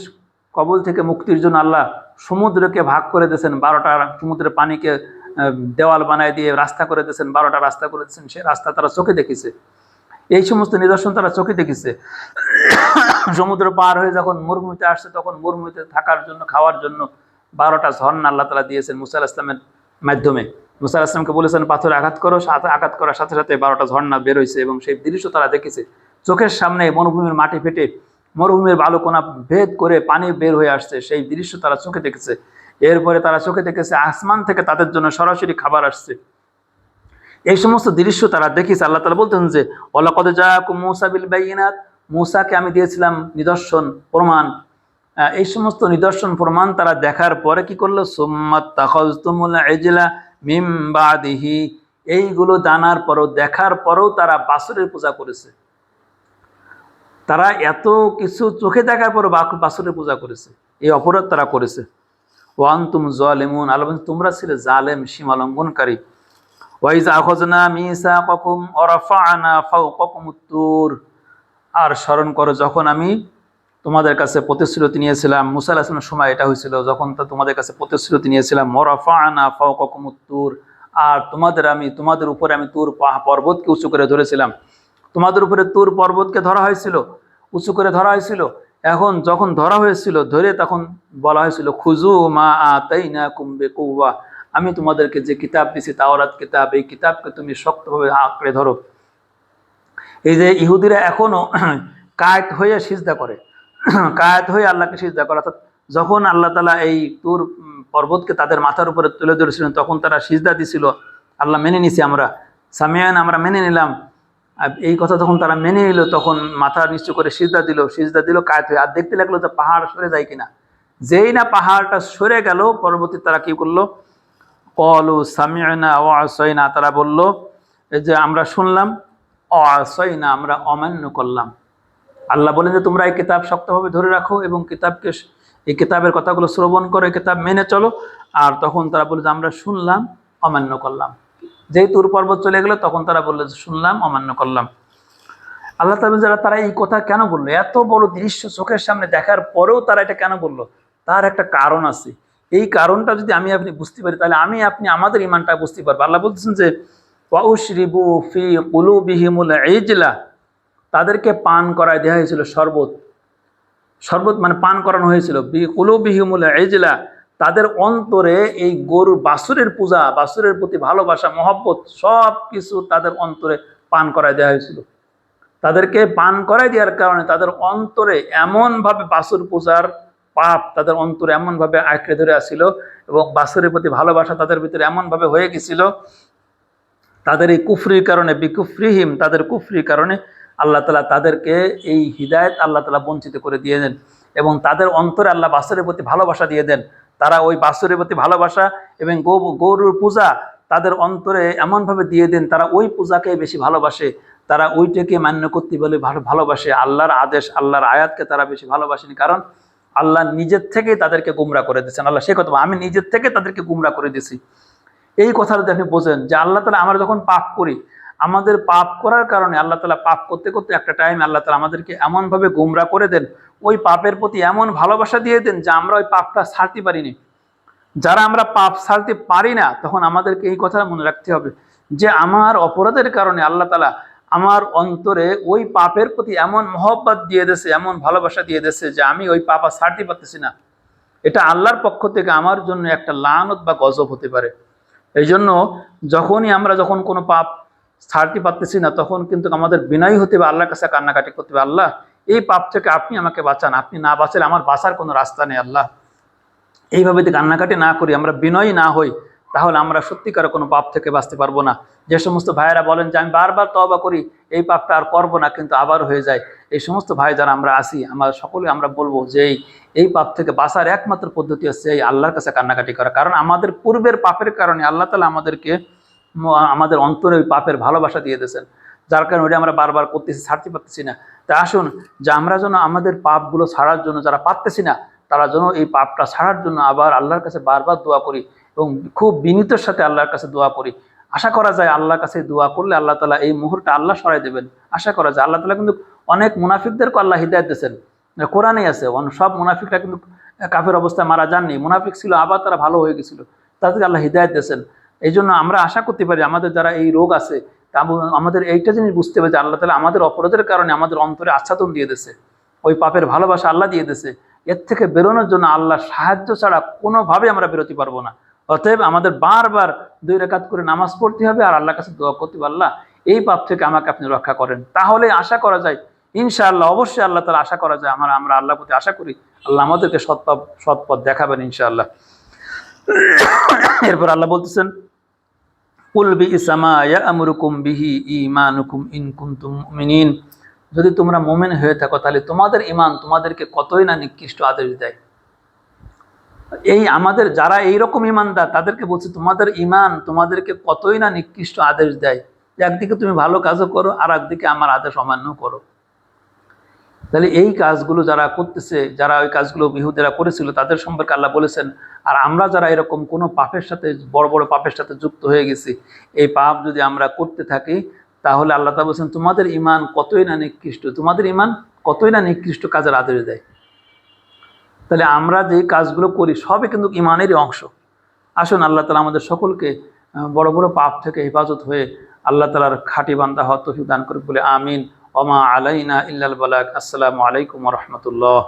কবল থেকে মুক্তির জন্য আল্লাহ সমুদ্রকে ভাগ করে দিয়েছেন, 12টা সমুদ্রের পানিকে দেওয়াল বানায় দিয়ে রাস্তা করে দিয়েছেন, 12টা রাস্তা করে দিয়েছেন, সে রাস্তা তারা চোখে দেখেছে। এই সমস্ত নিদর্শন তারা চোখে দেখেছে। সমুদ্র পার হয়ে যখন মরুভূমিতে আসছে তখন মরুভূমিতে থাকার জন্য, খাওয়ার জন্য 12টা ঝর্ণা আল্লাহ তাআলা দিয়েছেন মূসা আলাইহিস সালামের মাধ্যমে। মূসা আলাইহিস সালামকে বলেছেন পাথরে আঘাত করো, আঘাত করার সাথে সাথে 12টা ঝর্ণা বের হয়েছে, এবং সেই দৃশ্য তারা দেখেছে চোখের সামনে। মরুভূমির মাটি ফেটে মরুভূমির বালুকণা ভেদ করে পানি বের হয়ে আসছে, সেই দৃশ্য তারা চোখে দেখেছে। এরপরে তারা চোখে দেখেছে আসমান থেকে তাদের জন্য সরাসরি খাবার আসছে। এই সমস্ত দৃশ্য তারা দেখেছে। আল্লাহ তাআলা বলতেন যে ওয়ালাকাদ জাআকুম মূসা বিল বাইয়িনাত, মূসাকে আমি দিয়েছিলাম নিদর্শন প্রমাণ। এই সমস্ত নিদর্শন প্রমাণ তারা দেখার পরে কি করলো, সুম্মাত্তাখাযতুমুল ইজলা মিন বাদিহি, এইগুলো জানার পরও, দেখার পরেও তারা বাছুরের পূজা করেছে। তারা এত কিছু চোখে দেখার পরও বাছুরের পূজা করেছে, এই অপরাধ তারা করেছে। ওয়া আনতুম যালিমুন, আল্লাহ বলেন তোমরা ছিলে জালেম, সীমা লঙ্ঘনকারী। ওয়াইজ আখাযনা মিসাকাকুম ওয়া রাফা'না ফাওকাকুমুত তুর, আর স্মরণ করো যখন আমি তোমাদের কাছে প্রতিশ্রুতি নিয়েছিলাম। মূসা আলাইহিস সালামের সময় এটা হয়েছিল, যখন তোমাদের কাছে প্রতিশ্রুতি নিয়েছিলাম, ওয়া রাফা'না ফাওকাকুমুত তুর, আর তোমাদের উপরে আমি তুর পর্বতকে উঁচু করে ধরেছিলাম। তোমাদের উপরে তুর পর্বতকে ধরা হয়েছিল, উঁচু করে ধরা হয়েছিল। এখন যখন ধরা হয়েছিল, ধরে তখন বলা হয়েছিল খুযু মা আতাইনাকুম বিকুওয়া, আমি তোমাদেরকে যে কিতাব দিয়েছি তাওরাত কিতাব, এই কিতাবকে তুমি শক্তভাবে আঁকড়ে ধরো। এই যে ইহুদিরা এখনো কায়েত হয়ে সিজদা করে, কায়েত হয়ে আল্লাহকে সিজদা করে, অর্থাৎ যখন আল্লাহ তাআলা এই তুর পর্বতকে তাদের মাথার উপরে তুলে ধরেছিলেন তখন তারা সিজদা দিছিল। আল্লাহ মেনে নিছি, আমরা সামিয়ান, আমরা মেনে নিলাম। এই কথা যখন তারা মেনে নিল তখন মাথা নিচু করে সিজদা দিল কায়েত হয়ে। আর দেখতে লাগলো যে পাহাড় সরে যায় কিনা। যেই না পাহাড়টা সরে গেল, পরবর্তী তারা কি করলো, ক্বালু সামি'না ওয়া আসাইনা, তারা বলল এই যে আমরা শুনলাম, ওয়া আসাইনা, আমরা অমান্য করলাম। আল্লাহ বলেন যে তোমরা এই কিতাব শক্তভাবে ধরে রাখো এবং এই কিতাবের কথাগুলো শ্রবণ করো, এই কিতাব মেনে চলো। আর তখন তারা বলে যে আমরা শুনলাম, অমান্য করলাম। যেই তুর পর্বত চলে গেলো তখন তারা বললো যে শুনলাম, অমান্য করলাম। আল্লাহ তাআলা তারা এই কথা কেন বললো? এত বড় দৃশ্য চোখের সামনে দেখার পরেও তারা এটা কেন বললো? তার একটা কারণ আছে। এই কারণটা যদি আমি আপনি বুঝতে পারি, তাহলে আমি আপনি আমাদের ইমানটা বুঝতে পারবো। আল্লাহ বলতেছেন যে ওয়াউশরিবু ফি কুলুবিহিমুল ইজলা, তাদেরকে পান করায় দেওয়া হয়েছিল শরবত। শরবত মানে পান করানো হয়েছিল। বি কুলুবিহিমুল ইজলা, তাদের অন্তরে এই গরুর বাছুরের পূজা, বাছুরের প্রতি ভালোবাসা, মহব্বত সব কিছু তাদের অন্তরে পান করায় দেওয়া হয়েছিল। তাদেরকে পান করাই দেওয়ার কারণে তাদের অন্তরে এমনভাবে বাছুর পূজার পাপ তাদের অন্তরে এমনভাবে আঁকড়ে ধরে আসছিল এবং বাছুরের প্রতি ভালোবাসা তাদের ভিতরে এমনভাবে হয়ে গেছিল, তাদের এই কুফরির কারণে, বিকুফরিহিম, তাদের কুফরির কারণে আল্লাহ তাআলা তাদেরকে এই হিদায়াত আল্লাহ তাআলা বঞ্চিত করে দিয়ে দেন এবং তাদের অন্তরে আল্লাহ বাছুরের প্রতি ভালোবাসা দিয়ে দেন। তারা ওই বাছুরের প্রতি ভালোবাসা এবং গরুর পূজা তাদের অন্তরে এমনভাবে দিয়ে দেন, তারা ওই পূজাকে বেশি ভালোবাসে, তারা ওইটাকে মান্য করতে বলে ভালোবাসে। আল্লাহর আদেশ, আল্লাহর আয়াতকে তারা বেশি ভালোবাসেনি, কারণ আল্লাহ নিজের থেকেই তাদেরকে গুমরা করে দিয়েছেন। আল্লাহ সে কথা, আমি নিজের থেকে তাদেরকে গুমরা করে দিয়েছি। এই কথাটা যদি আপনি বোঝেন যে আল্লাহ তাআলা আমরা যখন পাপ করি, আমাদের পাপ করার কারণে আল্লাহ তাআলা পাপ করতে করতে একটা টাইম আল্লাহ তাআলা আমাদেরকে এমনভাবে গুমরা করে দেন, ওই পাপের প্রতি এমন ভালোবাসা দিয়ে দেন যে আমরা ওই পাপটা ছাড়তে পারিনি। যারা আমরা পাপ ছাড়তে পারি না, তখন আমাদেরকে এই কথাটা মনে রাখতে হবে যে আমার অপরাধের কারণে আল্লাহ তাআলা আমার অন্তরে ওই পাপের প্রতি এমন মহব্বত দিয়ে দিয়েছে, এমন ভালোবাসা দিয়ে দিয়েছে যে আমি ওই পাপ আর ছাড়তে পারতেছি না। এটা আল্লাহর পক্ষ থেকে আমার জন্য একটা লানত বা গজব হতে পারে। এই জন্য যখন কোনো পাপ ছাড়তে পারতেছি না, তখন কিন্তু আমাদের বিনয়ী হতে হবে, আল্লাহর কাছে কান্নাকাটি করতে হবে, আল্লাহ এই পাপ থেকে আপনি আমাকে বাঁচান, আপনি না বাঁচালে আমার বাঁচার কোনো রাস্তা নেই আল্লাহ। এইভাবে যদি কান্নাকাটি না করি, আমরা বিনয়ী না হই, তাহলে আমরা সত্যিকার কোনো পাপ থেকে বাঁচতে পারবো না। যে সমস্ত ভাইয়েরা বলেন যে আমি বারবার তওবা করি, এই পাপটা আর করবো না, কিন্তু আবার হয়ে যায়, এই সমস্ত ভাই যারা আমরা আসি, আমরা সকলে আমরা বলবো যে এই পাপ থেকে বাঁচার একমাত্র পদ্ধতি হচ্ছে এই আল্লাহর কাছে কান্নাকাটি করা। কারণ আমাদের পূর্বের পাপের কারণে আল্লাহ তাআলা আমাদের অন্তরে ওই পাপের ভালোবাসা দিয়ে দিয়েছেন, যার কারণে ওইটা আমরা বারবার করতেছি, ছাড়তে পারতেছি না। তাই আসুন যে আমরা যেন আমাদের পাপগুলো ছাড়ার জন্য, যারা পারতেছি না তারা যেন এই পাপটা ছাড়ার জন্য আবার আল্লাহর কাছে বারবার দোয়া করি এবং খুব বিনীতের সাথে আল্লাহর কাছে দোয়া করি। আশা করা যায় আল্লাহর কাছে দোয়া করলে আল্লাহ তাআলা এই মুহূর্তে আল্লাহ সরাই দেবেন। আশা করা যায় আল্লাহ তাআলা কিন্তু অনেক মুনাফিকদেরকে আল্লাহ হিদায়াত দিয়েছেন, কোরআনেই আছে। সব মুনাফিকরা কিন্তু কাফের অবস্থায় মারা যাননি, মুনাফিক ছিল আবার তারা ভালো হয়ে গেছিল, তাদেরকে আল্লাহ হিদায়াত দিয়েছেন। এই জন্য আমরা আশা করতে পারি আমাদের যারা এই রোগ আছে, তা আমাদের এইটা জিনিস বুঝতে হবে যে আল্লাহ তাআলা আমাদের অপরাধের কারণে আমাদের অন্তরে আচ্ছাদন দিয়ে দিয়েছে, ওই পাপের ভালোবাসা আল্লাহ দিয়ে দিয়েছে। এর থেকে বেরোনোর জন্য আল্লাহর সাহায্য ছাড়া কোনোভাবে আমরা বেরোতে পারবো না। অতএব আমাদের বারবার 2 রাকাত করে নামাজ পড়তে হবে আর আল্লাহর কাছে দোয়া করতে হবে, আল্লাহ এই পাপ থেকে আমাকে আপনি রক্ষা করেন। তাহলে আশা করা যায় ইনশাআল্লাহ, অবশ্যই আল্লাহ তাআলা আশা করা যায়, আমরা আল্লাহর প্রতি আশা করি আল্লাহ আমাদেরকে সৎ পথ দেখাবেন ইনশাআল্লাহ। এরপর আল্লাহ বলতেছেন কুল বিইসা মা ইয়া'মুরুকুম বিহি ঈমানুকুম ইন কুনতুম মুমিনিন, যদি তোমরা মুমিন হয়ে থাকো তাহলে তোমাদের ঈমান তোমাদেরকে কতই না নিকৃষ্ট আদেশ দেয়। এই আমাদের যারা এইরকম ঈমানদার তাদেরকে বলছে তোমাদের ঈমান তোমাদেরকে কতই না নিকৃষ্ট আদেশ দেয়, একদিকে তুমি ভালো কাজও করো আর একদিকে আমার আদেশ অমান্য করো। তাহলে এই কাজগুলো যারা করতেছে, যারা ওই কাজগুলো ইহুদিরা করেছিল তাদের সম্পর্কে আল্লাহ বলেছেন। আর আমরা যারা এরকম কোনো পাপের সাথে, বড় বড় পাপের সাথে যুক্ত হয়ে গেছি, এই পাপ যদি আমরা করতে থাকি, তাহলে আল্লাহ তাআলা বলেছেন তোমাদের ঈমান কতই না নিকৃষ্ট, তোমাদের ঈমান কতই না নিকৃষ্ট কাজের আদেশ দেয়। তাহলে আমরা যে কাজগুলো করি সবই কিন্তু ঈমানেরই অংশ। আসুন আল্লাহ তাআলা আমাদের সকলকে বড় বড় পাপ থেকে হেফাজত হয়ে আল্লাহ তাআলার খাঁটি বান্দা হওয়ার তৌফিক দান করে বলে আমিন। ওমা আলাইনা ইল্লাল বালাগ। আসসালামু আলাইকুম ওয়া রাহমাতুল্লাহ।